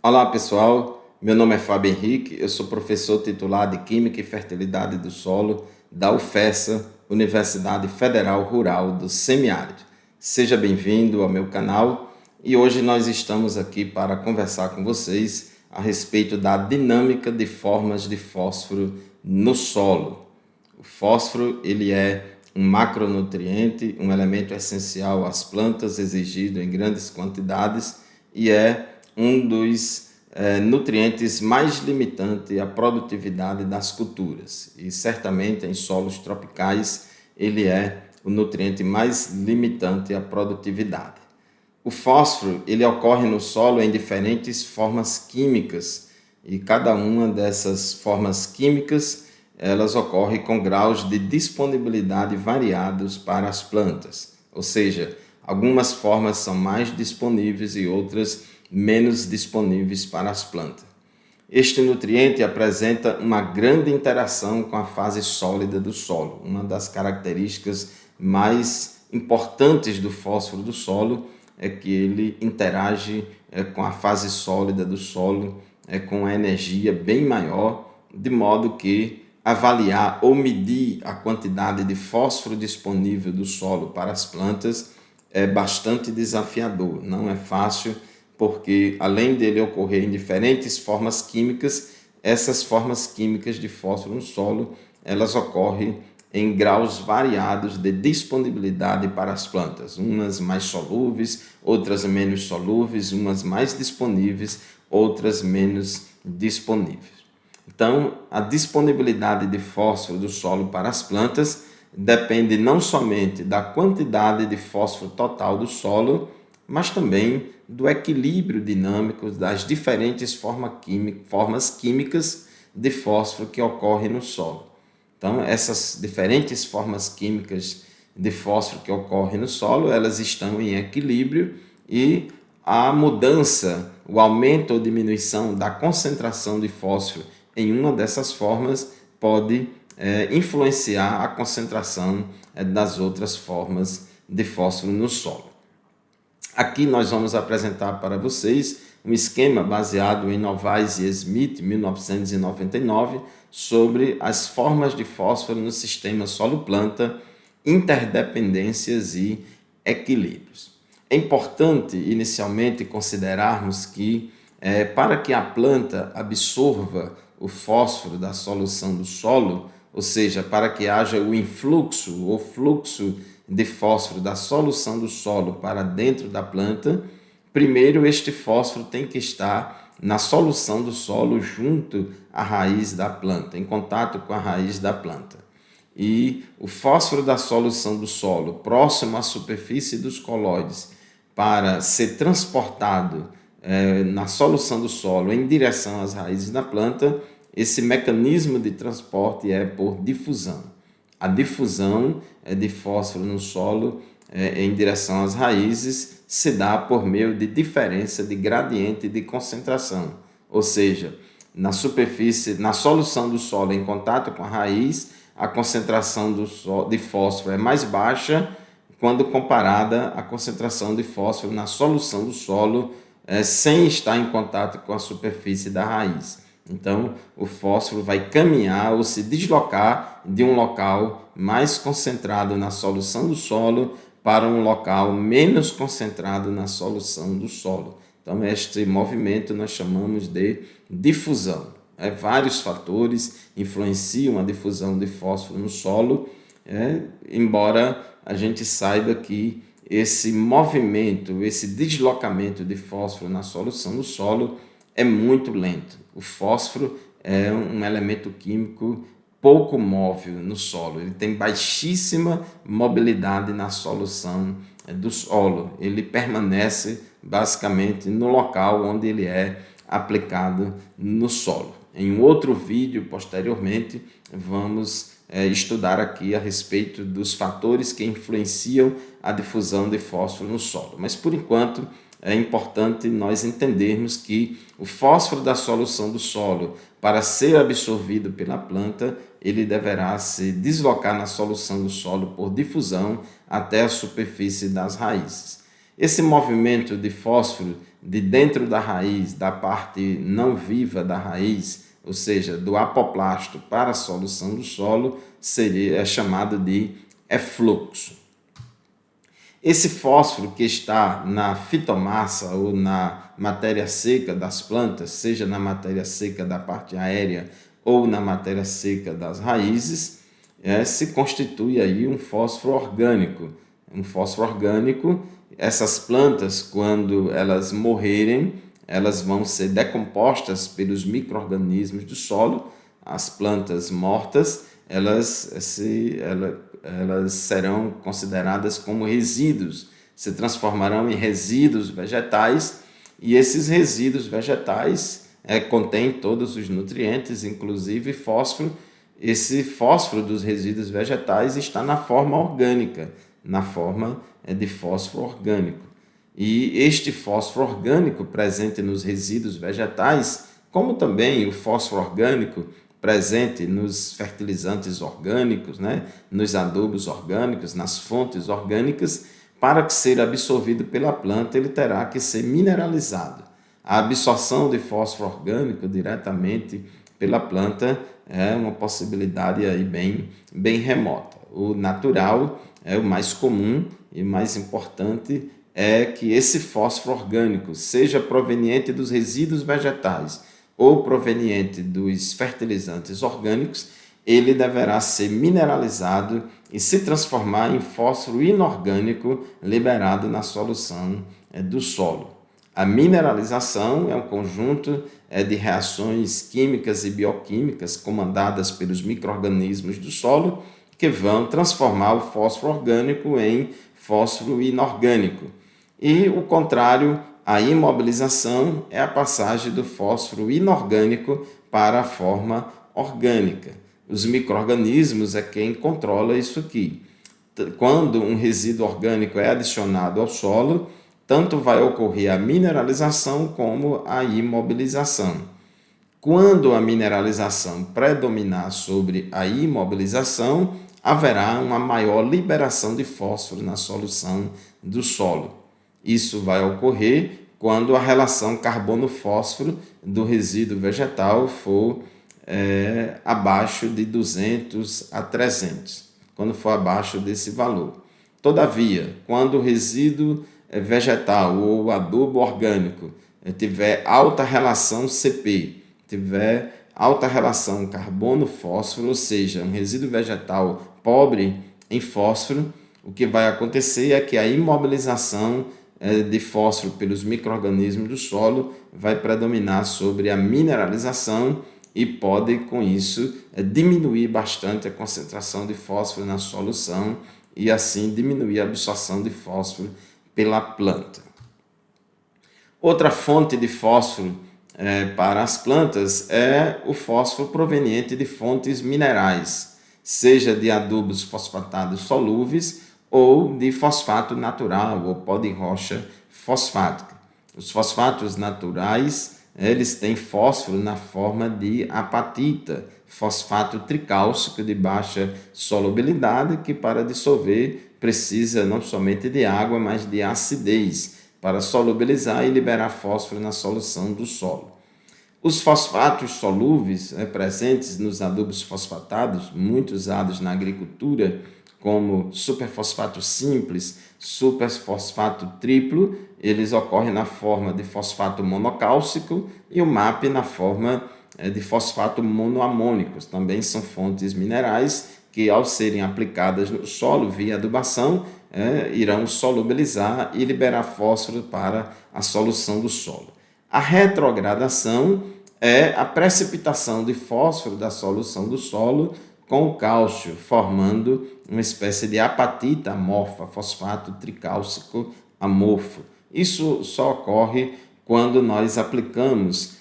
Olá pessoal, meu nome é Fábio Henrique, eu sou professor titular de Química e Fertilidade do Solo da UFESA, Universidade Federal Rural do Semiárido. Seja bem-vindo ao meu canal e hoje nós estamos aqui para conversar com vocês a respeito da dinâmica de formas de fósforo no solo. O fósforo ele é um macronutriente, um elemento essencial às plantas, exigido em grandes quantidades e é um dos nutrientes mais limitantes à produtividade das culturas. E certamente em solos tropicais ele é o nutriente mais limitante à produtividade. O fósforo ele ocorre no solo em diferentes formas químicas e cada uma dessas formas químicas elas ocorrem com graus de disponibilidade variados para as plantas, ou seja, algumas formas são mais disponíveis e outras menos disponíveis para as plantas. Este nutriente apresenta uma grande interação com a fase sólida do solo. Uma das características mais importantes do fósforo do solo é que ele interage com a fase sólida do solo, com a energia bem maior, de modo que avaliar ou medir a quantidade de fósforo disponível do solo para as plantas é bastante desafiador, não é fácil, porque além dele ocorrer em diferentes formas químicas, essas formas químicas de fósforo no solo, elas ocorrem em graus variados de disponibilidade para as plantas, umas mais solúveis, outras menos solúveis, umas mais disponíveis, outras menos disponíveis. Então, a disponibilidade de fósforo do solo para as plantas depende não somente da quantidade de fósforo total do solo, mas também do equilíbrio dinâmico das diferentes formas químicas de fósforo que ocorrem no solo. Então, essas diferentes formas químicas de fósforo que ocorrem no solo, elas estão em equilíbrio e a mudança, o aumento ou diminuição da concentração de fósforo em uma dessas formas pode influenciar a concentração das outras formas de fósforo no solo. Aqui nós vamos apresentar para vocês um esquema baseado em Novaes e Smith, 1999, sobre as formas de fósforo no sistema solo-planta, interdependências e equilíbrios. É importante inicialmente considerarmos que para que a planta absorva o fósforo da solução do solo, ou seja, para que haja o influxo ou fluxo de fósforo da solução do solo para dentro da planta, primeiro este fósforo tem que estar na solução do solo junto à raiz da planta, em contato com a raiz da planta. E o fósforo da solução do solo próximo à superfície dos colóides para ser transportado na solução do solo em direção às raízes da planta, esse mecanismo de transporte é por difusão. A difusão de fósforo no solo em direção às raízes se dá por meio de diferença de gradiente de concentração, ou seja, na superfície, na solução do solo em contato com a raiz, a concentração de fósforo é mais baixa quando comparada à concentração de fósforo na solução do solo sem estar em contato com a superfície da raiz. Então, o fósforo vai caminhar ou se deslocar de um local mais concentrado na solução do solo para um local menos concentrado na solução do solo. Então, este movimento nós chamamos de difusão. Vários fatores influenciam a difusão de fósforo no solo, embora a gente saiba que esse movimento, esse deslocamento de fósforo na solução do solo é muito lento. O fósforo é um elemento químico pouco móvel no solo. Ele tem baixíssima mobilidade na solução do solo. Ele permanece basicamente no local onde ele é aplicado no solo. Em um outro vídeo, posteriormente, vamos estudar aqui a respeito dos fatores que influenciam a difusão de fósforo no solo. Mas, por enquanto, é importante nós entendermos que o fósforo da solução do solo, para ser absorvido pela planta, ele deverá se deslocar na solução do solo por difusão até a superfície das raízes. Esse movimento de fósforo de dentro da raiz, da parte não viva da raiz, ou seja, do apoplasto para a solução do solo, é chamado de efluxo. Esse fósforo que está na fitomassa ou na matéria seca das plantas, seja na matéria seca da parte aérea ou na matéria seca das raízes, se constitui aí um fósforo orgânico. Um fósforo orgânico, essas plantas, quando elas morrerem, elas vão ser decompostas pelos micro-organismos do solo. As plantas mortas, elas serão consideradas como resíduos, se transformarão em resíduos vegetais, e esses resíduos vegetais contêm todos os nutrientes, inclusive fósforo. Esse fósforo dos resíduos vegetais está na forma orgânica, na forma de fósforo orgânico. E este fósforo orgânico presente nos resíduos vegetais, como também o fósforo orgânico presente nos fertilizantes orgânicos, nos adubos orgânicos, nas fontes orgânicas, para que ser absorvido pela planta, ele terá que ser mineralizado. A absorção de fósforo orgânico diretamente pela planta é uma possibilidade aí bem remota. O natural é o mais comum e mais importante é que esse fósforo orgânico seja proveniente dos resíduos vegetais ou proveniente dos fertilizantes orgânicos, ele deverá ser mineralizado e se transformar em fósforo inorgânico liberado na solução do solo. A mineralização é um conjunto de reações químicas e bioquímicas comandadas pelos micro-organismos do solo que vão transformar o fósforo orgânico em fósforo inorgânico. E o contrário, a imobilização é a passagem do fósforo inorgânico para a forma orgânica. Os micro-organismos é quem controla isso aqui. Quando um resíduo orgânico é adicionado ao solo, tanto vai ocorrer a mineralização como a imobilização. Quando a mineralização predominar sobre a imobilização, haverá uma maior liberação de fósforo na solução do solo. Isso vai ocorrer quando a relação carbono-fósforo do resíduo vegetal for abaixo de 200 a 300, quando for abaixo desse valor. Todavia, quando o resíduo vegetal ou adubo orgânico tiver alta relação CP, tiver alta relação carbono-fósforo, ou seja, um resíduo vegetal pobre em fósforo, o que vai acontecer é que a imobilização de fósforo pelos micro-organismos do solo vai predominar sobre a mineralização e pode, com isso, diminuir bastante a concentração de fósforo na solução e, assim, diminuir a absorção de fósforo pela planta. Outra fonte de fósforo para as plantas é o fósforo proveniente de fontes minerais, seja de adubos fosfatados solúveis ou de fosfato natural ou pó de rocha fosfática. Os fosfatos naturais, eles têm fósforo na forma de apatita, fosfato tricálcico de baixa solubilidade, que para dissolver precisa não somente de água, mas de acidez, para solubilizar e liberar fósforo na solução do solo. Os fosfatos solúveis presentes nos adubos fosfatados, muito usados na agricultura, como superfosfato simples, superfosfato triplo, eles ocorrem na forma de fosfato monocálcico e o MAP na forma de fosfato monoamônico. Também são fontes minerais que, ao serem aplicadas no solo via adubação, irão solubilizar e liberar fósforo para a solução do solo. A retrogradação é a precipitação de fósforo da solução do solo com o cálcio, formando uma espécie de apatita amorfa, fosfato tricálcico amorfo. Isso só ocorre quando nós aplicamos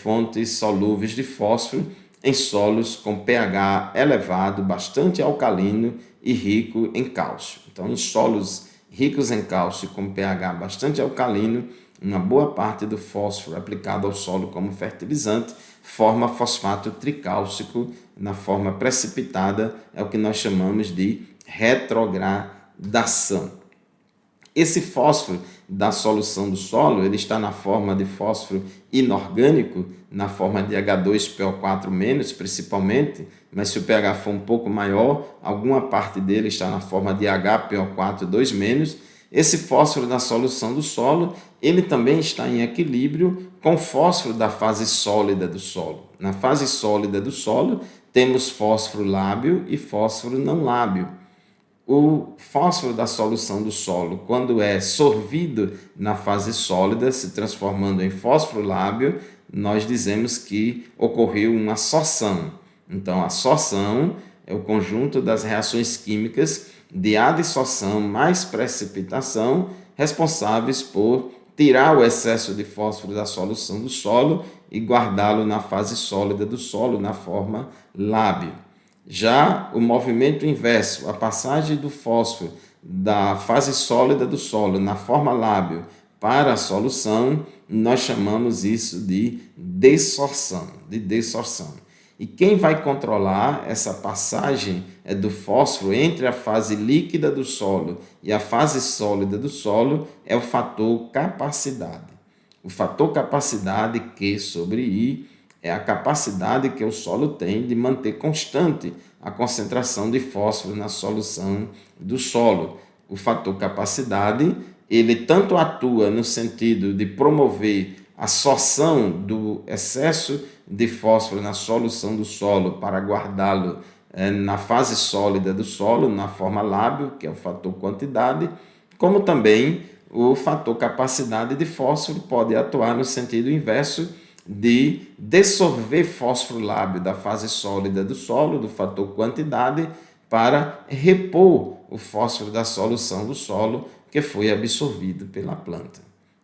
fontes solúveis de fósforo em solos com pH elevado, bastante alcalino e rico em cálcio. Então, em solos ricos em cálcio com pH bastante alcalino, uma boa parte do fósforo aplicado ao solo como fertilizante forma fosfato tricálcico na forma precipitada, é o que nós chamamos de retrogradação. Esse fósforo da solução do solo, ele está na forma de fósforo inorgânico, na forma de H2PO4-, principalmente, mas se o pH for um pouco maior, alguma parte dele está na forma de HPO4-2-. Esse fósforo da solução do solo, ele também está em equilíbrio com o fósforo da fase sólida do solo. Na fase sólida do solo, temos fósforo lábil e fósforo não lábil. O fósforo da solução do solo, quando é sorvido na fase sólida, se transformando em fósforo lábil, nós dizemos que ocorreu uma sorção. Então, a sorção é o conjunto das reações químicas de adsorção mais precipitação responsáveis por tirar o excesso de fósforo da solução do solo e guardá-lo na fase sólida do solo, na forma lábil. Já o movimento inverso, a passagem do fósforo da fase sólida do solo na forma lábil para a solução, nós chamamos isso de dessorção. E quem vai controlar essa passagem do fósforo entre a fase líquida do solo e a fase sólida do solo é o fator capacidade. O fator capacidade, Q sobre I, é a capacidade que o solo tem de manter constante a concentração de fósforo na solução do solo. O fator capacidade, ele tanto atua no sentido de promover a sorção do excesso de fósforo na solução do solo para guardá-lo na fase sólida do solo, na forma lábil, que é o fator quantidade, como também o fator capacidade de fósforo pode atuar no sentido inverso de dissolver fósforo lábil da fase sólida do solo, do fator quantidade, para repor o fósforo da solução do solo que foi absorvido pela planta.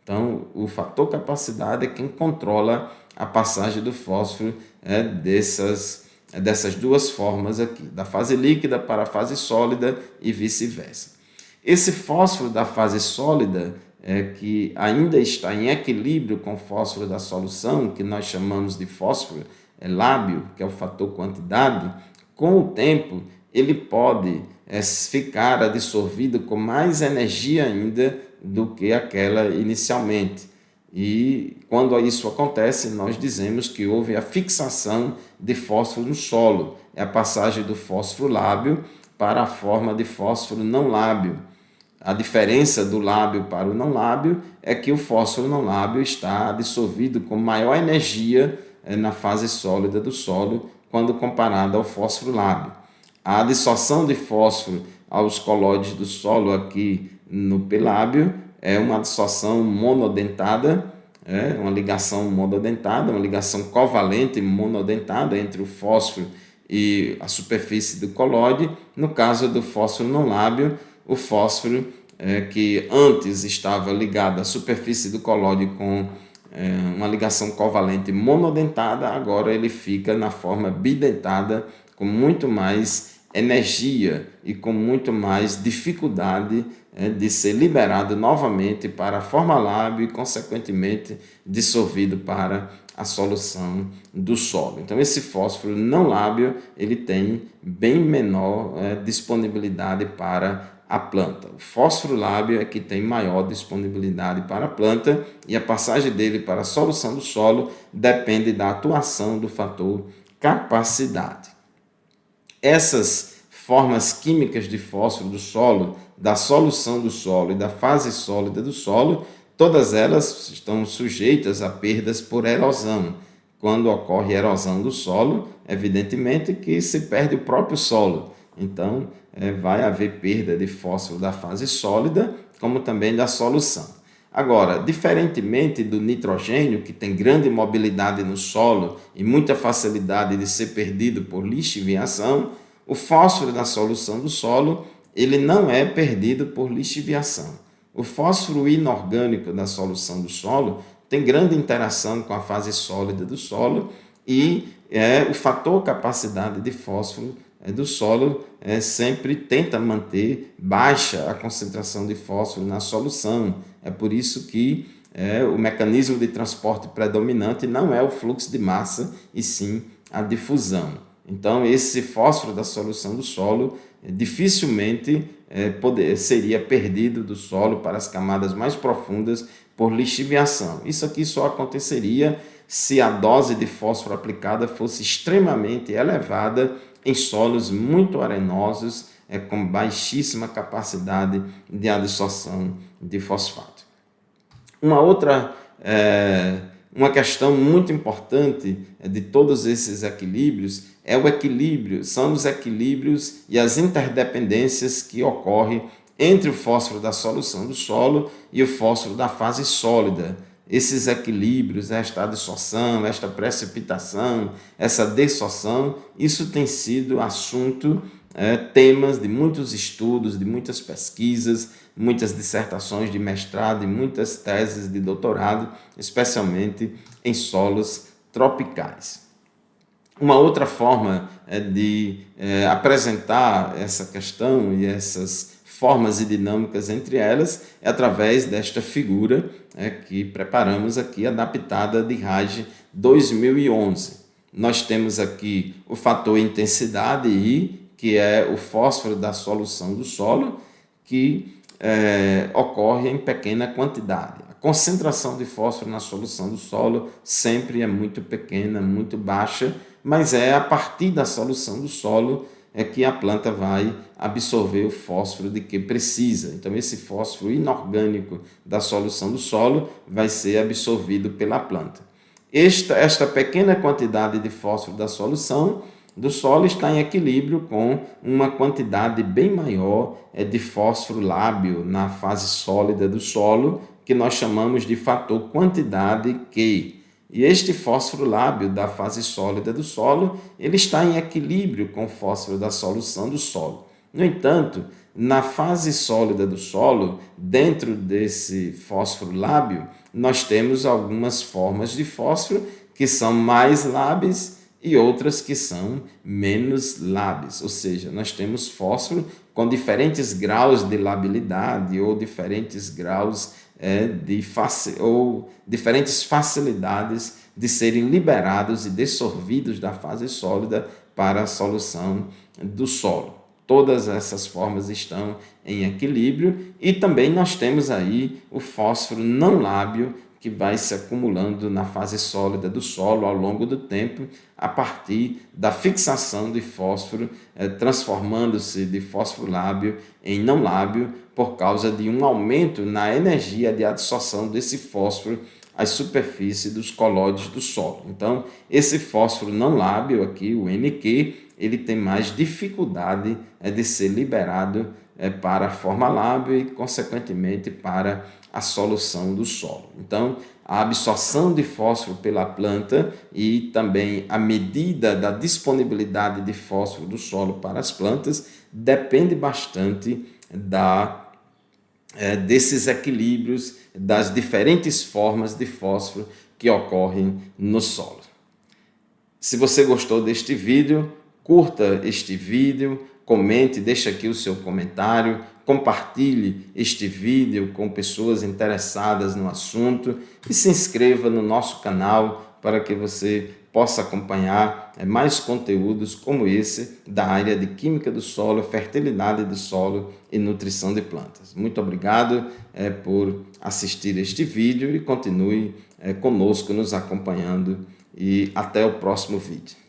Então, o fator capacidade é quem controla a passagem do fósforo dessas duas formas aqui, da fase líquida para a fase sólida e vice-versa. Esse fósforo da fase sólida, que ainda está em equilíbrio com o fósforo da solução, que nós chamamos de fósforo lábil, que é o fator quantidade, com o tempo ele pode ficar absorvido com mais energia ainda do que aquela inicialmente. E quando isso acontece, nós dizemos que houve a fixação de fósforo no solo, é a passagem do fósforo lábil para a forma de fósforo não lábil. A diferença do lábil para o não lábil é que o fósforo não lábil está dissolvido com maior energia na fase sólida do solo quando comparado ao fósforo lábil. A adsorção de fósforo aos colóides do solo aqui no P-lábio é uma adsorção monodentada, uma ligação monodentada, uma ligação covalente monodentada entre o fósforo e a superfície do colóide. No caso do fósforo não lábil, o fósforo que antes estava ligado à superfície do colóide com uma ligação covalente monodentada, agora ele fica na forma bidentada, com muito mais energia e com muito mais dificuldade de ser liberado novamente para a forma lábil e, consequentemente, dissolvido para a solução do solo. Então, esse fósforo não lábil, ele tem bem menor disponibilidade para a planta. O fósforo lábil é que tem maior disponibilidade para a planta e a passagem dele para a solução do solo depende da atuação do fator capacidade. Essas formas químicas de fósforo do solo, da solução do solo e da fase sólida do solo, todas elas estão sujeitas a perdas por erosão. Quando ocorre erosão do solo, evidentemente que se perde o próprio solo. Então, vai haver perda de fósforo da fase sólida, como também da solução. Agora, diferentemente do nitrogênio, que tem grande mobilidade no solo e muita facilidade de ser perdido por lixiviação, o fósforo da solução do solo ele não é perdido por lixiviação. O fósforo inorgânico da solução do solo tem grande interação com a fase sólida do solo e o fator capacidade de fósforo do solo sempre tenta manter baixa a concentração de fósforo na solução. É por isso que o mecanismo de transporte predominante não é o fluxo de massa, e sim a difusão. Então, esse fósforo da solução do solo dificilmente seria perdido do solo para as camadas mais profundas por lixiviação. Isso aqui só aconteceria se a dose de fósforo aplicada fosse extremamente elevada em solos muito arenosos, com baixíssima capacidade de adsorção de fosfato. Uma questão muito importante de todos esses equilíbrios são os equilíbrios e as interdependências que ocorrem entre o fósforo da solução do solo e o fósforo da fase sólida. Esses equilíbrios, esta adsorção, esta precipitação, essa dessorção, isso tem sido assunto, temas de muitos estudos, de muitas pesquisas, muitas dissertações de mestrado e muitas teses de doutorado, especialmente em solos tropicais. Uma outra forma de apresentar essa questão e essas formas e dinâmicas entre elas é através desta figura que preparamos aqui, adaptada de Raj 2011. Nós temos aqui o fator intensidade I, que é o fósforo da solução do solo, que ocorre em pequena quantidade. A concentração de fósforo na solução do solo sempre é muito pequena, muito baixa, mas é a partir da solução do solo que a planta vai absorver o fósforo de que precisa. Então, esse fósforo inorgânico da solução do solo vai ser absorvido pela planta. Esta pequena quantidade de fósforo da solução do solo está em equilíbrio com uma quantidade bem maior de fósforo lábil na fase sólida do solo, que nós chamamos de fator quantidade Q. E este fósforo lábil da fase sólida do solo, ele está em equilíbrio com o fósforo da solução do solo. No entanto, na fase sólida do solo, dentro desse fósforo lábil, nós temos algumas formas de fósforo que são mais lábeis e outras que são menos lábeis, ou seja, nós temos fósforo com diferentes graus de labilidade ou diferentes graus diferentes facilidades de serem liberados e dissolvidos da fase sólida para a solução do solo. Todas essas formas estão em equilíbrio e também nós temos aí o fósforo não lábil, que vai se acumulando na fase sólida do solo ao longo do tempo, a partir da fixação de fósforo, transformando-se de fósforo lábil em não lábil, por causa de um aumento na energia de adsorção desse fósforo às superfícies dos colóides do solo. Então, esse fósforo não lábil aqui, o NQ, ele tem mais dificuldade de ser liberado para a forma lábil e, consequentemente, para a solução do solo. Então, a absorção de fósforo pela planta e também a medida da disponibilidade de fósforo do solo para as plantas depende bastante desses equilíbrios, das diferentes formas de fósforo que ocorrem no solo. Se você gostou deste vídeo, curta este vídeo, comente, deixe aqui o seu comentário, compartilhe este vídeo com pessoas interessadas no assunto e se inscreva no nosso canal para que você possa acompanhar mais conteúdos como esse da área de Química do Solo, Fertilidade do Solo e Nutrição de Plantas. Muito obrigado por assistir este vídeo e continue conosco nos acompanhando e até o próximo vídeo.